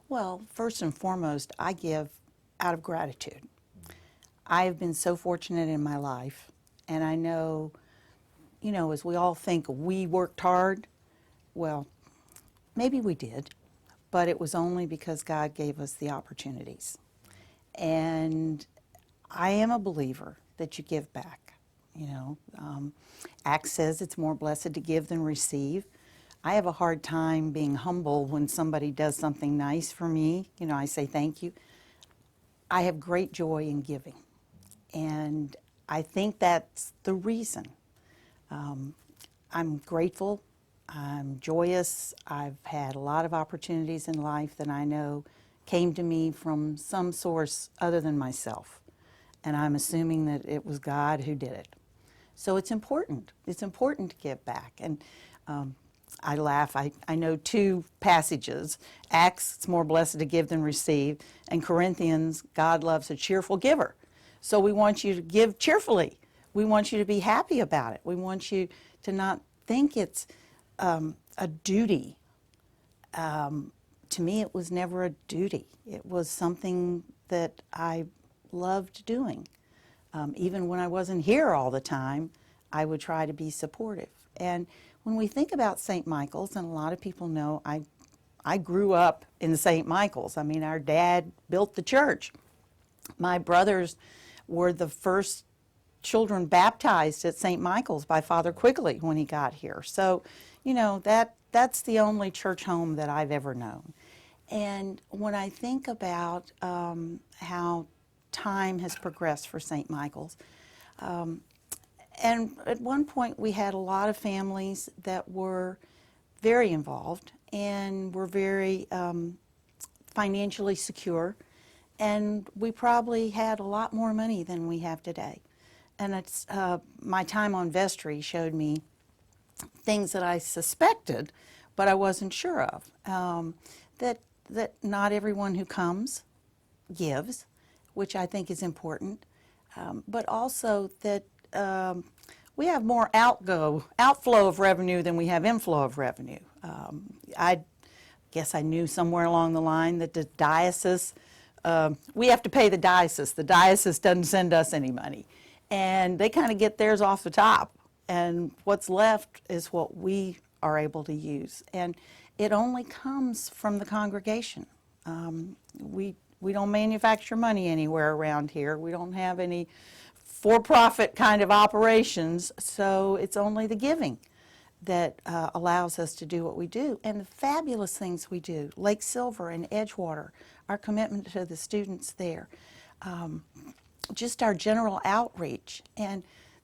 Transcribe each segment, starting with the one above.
Well, first and foremost, I give out of gratitude. I have been so fortunate in my life, and I know, as we all think we worked hard, well, maybe we did, but it was only because God gave us the opportunities. And I am a believer that you give back. Acts says it's more blessed to give than receive. I have a hard time being humble when somebody does something nice for me. I say thank you. I have great joy in giving. And I think that's the reason. I'm grateful. I'm joyous. I've had a lot of opportunities in life that I know came to me from some source other than myself. And I'm assuming that it was God who did it. So it's important. It's important to give back. And I laugh. I know two passages. Acts, it's more blessed to give than receive. And Corinthians, God loves a cheerful giver. So we want you to give cheerfully. We want you to be happy about it. We want you to not think it's a duty. To me, it was never a duty. It was something that I loved doing. Even when I wasn't here all the time, I would try to be supportive. And when we think about St. Michael's, and a lot of people know, I grew up in St. Michael's. I mean, our dad built the church. My brothers were the first children baptized at St. Michael's by Father Quigley when he got here. So, that's the only church home that I've ever known. And when I think about how time has progressed for St. Michael's, and at one point we had a lot of families that were very involved and were very financially secure, and we probably had a lot more money than we have today. And it's my time on vestry showed me things that I suspected, but I wasn't sure of. That not everyone who comes gives, which I think is important, but also that we have more outflow of revenue than we have inflow of revenue. I guess I knew somewhere along the line that the diocese, we have to pay the diocese. The diocese doesn't send us any money. And they kind of get theirs off the top. And what's left is what we are able to use. And it only comes from the congregation. We don't manufacture money anywhere around here. We don't have any for-profit kind of operations, so it's only the giving that allows us to do what we do. And the fabulous things we do, Lake Silver and Edgewater, our commitment to the students there, just our general outreach, and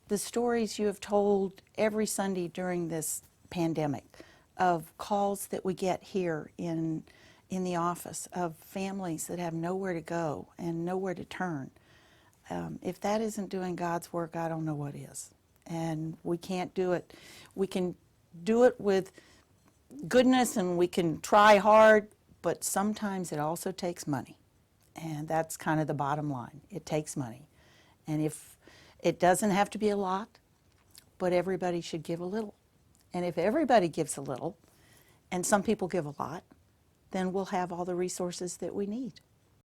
the stories you have told every Sunday during this pandemic of calls that we get here in the office of families that have nowhere to go and nowhere to turn. If that isn't doing God's work, I don't know what is. And we can't do it. We can do it with goodness and we can try hard, but sometimes it also takes money. And that's kind of the bottom line. It takes money. And if it doesn't have to be a lot, but everybody should give a little. And if everybody gives a little, and some people give a lot, then we'll have all the resources that we need.